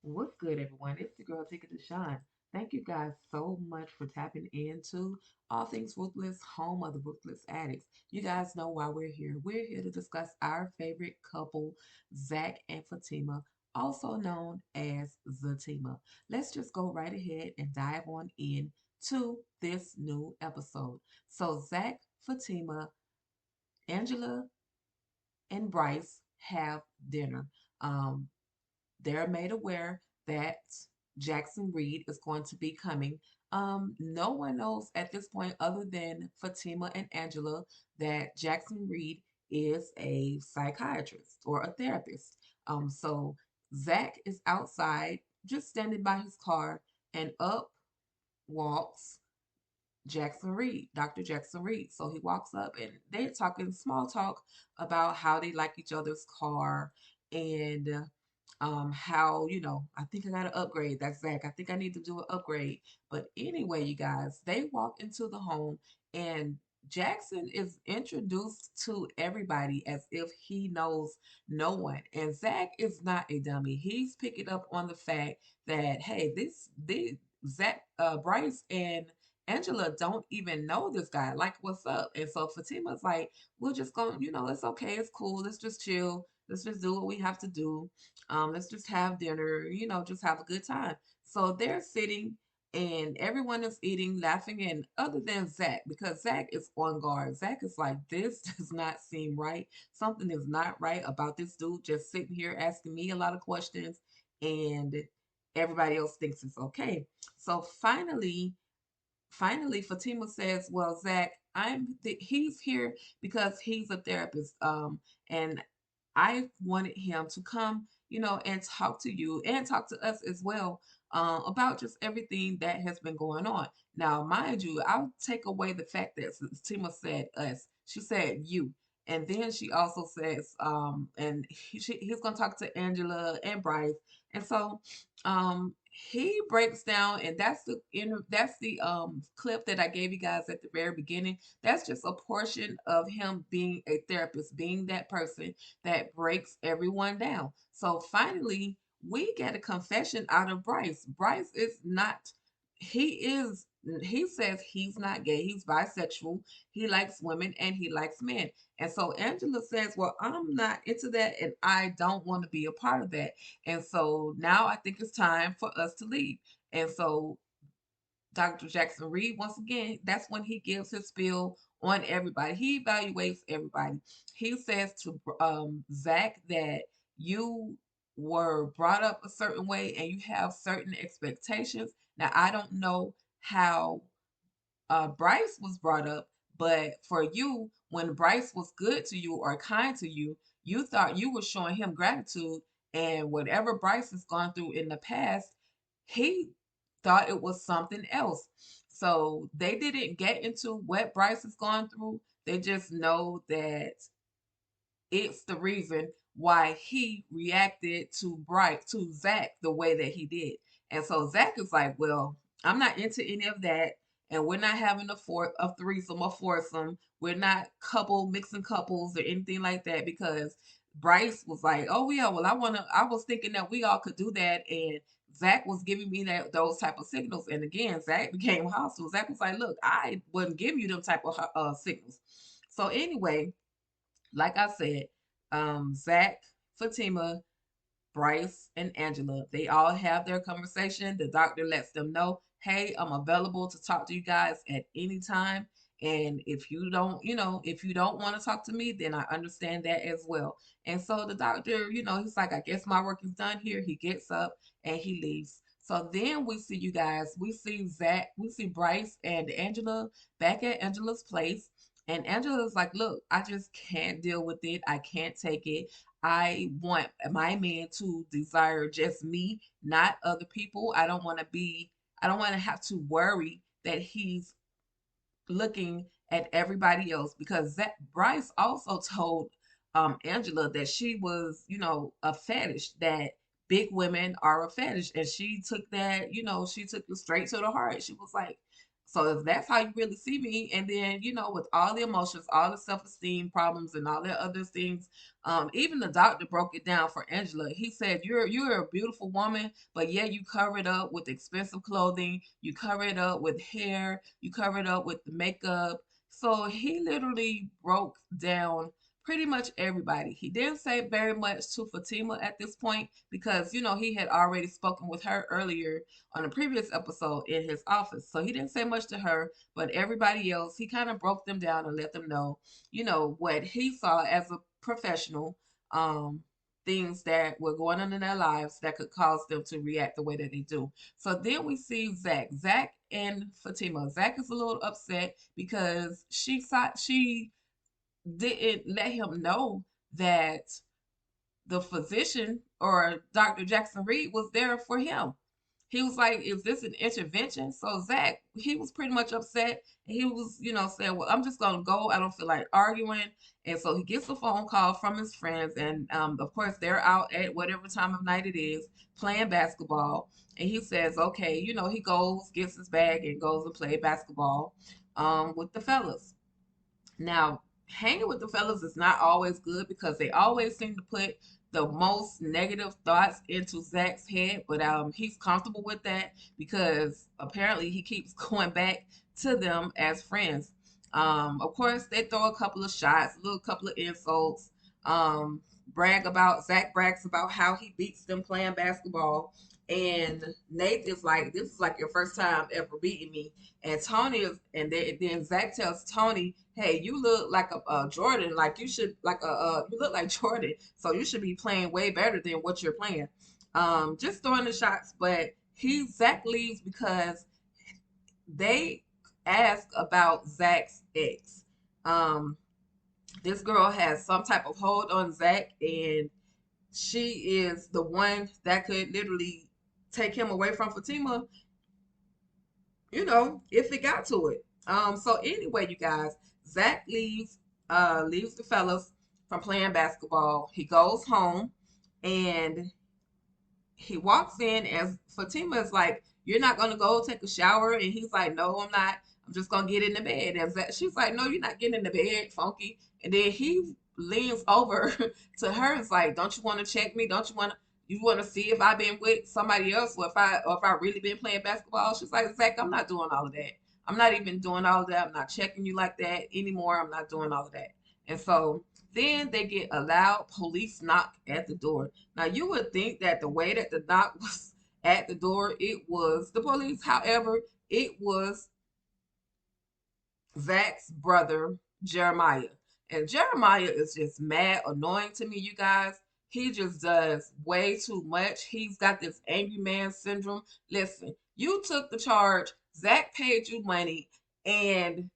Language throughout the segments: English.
What's good, everyone? It's the girl Ticket to Shine. Thank you guys so much for tapping into All Things Ruthless, home of the Ruthless Addicts. You guys know why we're here. We're here to discuss our favorite couple, Zach and Fatima, also known as Zatima. Let's just go right ahead and dive on in to this new episode. So, Zach, Fatima, Angela, and Bryce have dinner. Um, they're made aware that Jackson Reed is going to be coming. No one knows at this point, other than Fatima and Angela, that Jackson Reed is a psychiatrist or a therapist. So Zach is outside, just standing by his car, and up walks Jackson Reed, Dr. Jackson Reed. So he walks up and they're talking small talk about how they like each other's car and how, I think I gotta upgrade. That's Zach. I think I need to do an upgrade. But anyway, you guys, they walk into the home and Jackson is introduced to everybody as if he knows no one. And Zach is not a dummy. He's picking up on the fact that, hey, this Zach, Bryce and Angela don't even know this guy. Like, what's up? And so Fatima's like, we're just going, it's okay, it's cool. Let's just chill. Let's just do what we have to do. Let's just have dinner, just have a good time. So they're sitting and everyone is eating, laughing, and other than Zach, because Zach is on guard. Zach is like, this does not seem right. Something is not right about this dude just sitting here asking me a lot of questions, and everybody else thinks it's okay. So finally Fatima says, well, Zach, he's here because he's a therapist, and I wanted him to come, and talk to you and talk to us as well, about just everything that has been going on. Now, mind you, I'll take away the fact that Fatima said us. She said you. And then she also says, and he's going to talk to Angela and Bryce. And so, he breaks down, and that's the clip that I gave you guys at the very beginning. That's just a portion of him being a therapist, being that person that breaks everyone down. So finally, we get a confession out of Bryce. Bryce is not, he says he's not gay, he's bisexual, he likes women and he likes men. And so Angela says, well, I'm not into that and I don't want to be a part of that. And so now I think it's time for us to leave. And so Dr. Jackson Reed, once again, that's when he gives his spiel on everybody. He evaluates everybody. He says to Zach that you were brought up a certain way and you have certain expectations. Now, I don't know how Bryce was brought up, but for you, when Bryce was good to you or kind to you, you thought you were showing him gratitude, and whatever Bryce has gone through in the past, he thought it was something else. So they didn't get into what Bryce has gone through. They just know that it's the reason why he reacted to Zach the way that he did. And so Zach is like, well, I'm not into any of that. And we're not having a threesome or foursome. We're not mixing couples or anything like that, because Bryce was like, oh yeah, well I was thinking that we all could do that, and Zach was giving me those type of signals. And again, Zach became hostile. Zach was like, look, I wouldn't give you them type of signals. So anyway, like I said, Zach, Fatima, Bryce, and Angela, they all have their conversation. The doctor lets them know, hey, I'm available to talk to you guys at any time. And if you don't want to talk to me, then I understand that as well. And so the doctor, he's like, I guess my work is done here. He gets up and he leaves. So then we see you guys, we see Bryce and Angela back at Angela's place. And Angela's like, look, I just can't deal with it. I can't take it. I want my man to desire just me, not other people. I don't want to have to worry that he's looking at everybody else, because that Bryce also told Angela that she was, a fetish, that big women are a fetish. And she took that, she took it straight to the heart. She was like, So if that's how you really see me, and then with all the emotions, all the self-esteem problems, and all the other things, even the doctor broke it down for Angela. He said, "You're a beautiful woman, but yeah, you cover it up with expensive clothing, you cover it up with hair, you cover it up with the makeup." So he literally broke down pretty much everybody. He didn't say very much to Fatima at this point because he had already spoken with her earlier on a previous episode in his office. So he didn't say much to her, but everybody else, he kind of broke them down and let them know, what he saw as a professional, things that were going on in their lives that could cause them to react the way that they do. So then we see Zach. Zach and Fatima. Zach is a little upset because she didn't let him know that the physician or Dr. Jackson Reed was there for him. He was like, "Is this an intervention?" So Zach, he was pretty much upset. And he was, saying, "Well, I'm just going to go. I don't feel like arguing." And so he gets a phone call from his friends. And of course, they're out at whatever time of night it is playing basketball. And he says, okay, he goes, gets his bag, and goes and play basketball with the fellas. Now, hanging with the fellas is not always good because they always seem to put the most negative thoughts into Zach's head, but he's comfortable with that because apparently he keeps going back to them as friends. Of course, they throw a couple of shots, a little couple of insults. Um, Zach brags about how he beats them playing basketball, and Nate is like, "This is like your first time ever beating me." And Tony is, and then Zach tells Tony, "Hey, you look like a Jordan. Like you should you look like Jordan. So you should be playing way better than what you're playing." Just throwing the shots, but Zach leaves because they ask about Zach's ex. Um, this girl has some type of hold on Zach, and she is the one that could literally take him away from Fatima, if it got to it. So anyway, you guys, Zach leaves the fellas from playing basketball. He goes home and he walks in as Fatima is like, "You're not gonna go take a shower," and he's like, "No, I'm not. I'm just gonna get in the bed." And she's like, "No, you're not getting in the bed, Funky." And then he leans over to her and is like, "Don't you want to check me? Don't you want to see if I've been with somebody else or if I really been playing basketball?" She's like, "Zach, I'm not doing all of that. I'm not even doing all of that. I'm not checking you like that anymore. I'm not doing all of that." And so then they get a loud police knock at the door. Now you would think that the way that the knock was at the door, it was the police. However, it was Zach's brother, Jeremiah. And Jeremiah is just mad annoying to me, you guys. He just does way too much. He's got this angry man syndrome. Listen, you took the charge, Zach paid you money, and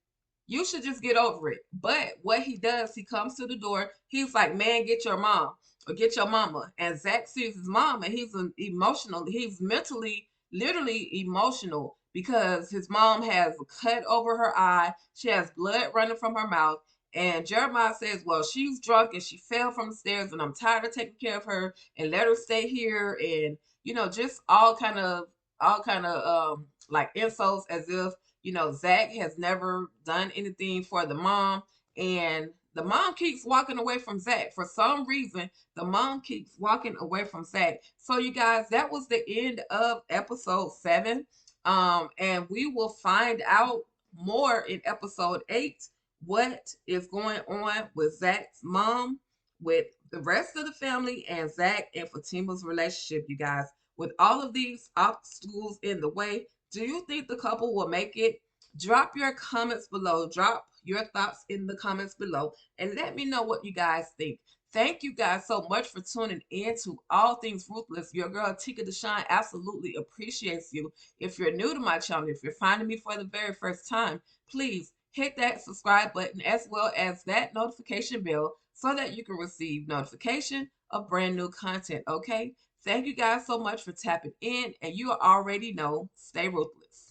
you should just get over it. But what he does, he comes to the door. He's like, "Man, get your mom or get your mama." And Zach sees his mom, and he's emotional. He's mentally, literally emotional because his mom has a cut over her eye. She has blood running from her mouth. And Jeremiah says, "Well, she's drunk and she fell from the stairs, and I'm tired of taking care of her, and let her stay here." And just all kind of like insults as if Zach has never done anything for the mom, and the mom keeps walking away from Zach. For some reason, the mom keeps walking away from Zach. So, you guys, that was the end of episode 7. And we will find out more in episode 8 what is going on with Zach's mom, with the rest of the family, and Zach and Fatima's relationship, you guys. With all of these obstacles in the way, do you think the couple will make it? Drop your comments below. Drop your thoughts in the comments below and let me know what you guys think. Thank you guys so much for tuning in to All Things Ruthless. Your girl Tika Deshawn absolutely appreciates you. If you're new to my channel, if you're finding me for the very first time, please hit that subscribe button as well as that notification bell so that you can receive notification of brand new content, okay? Thank you guys so much for tapping in, and you already know, stay ruthless.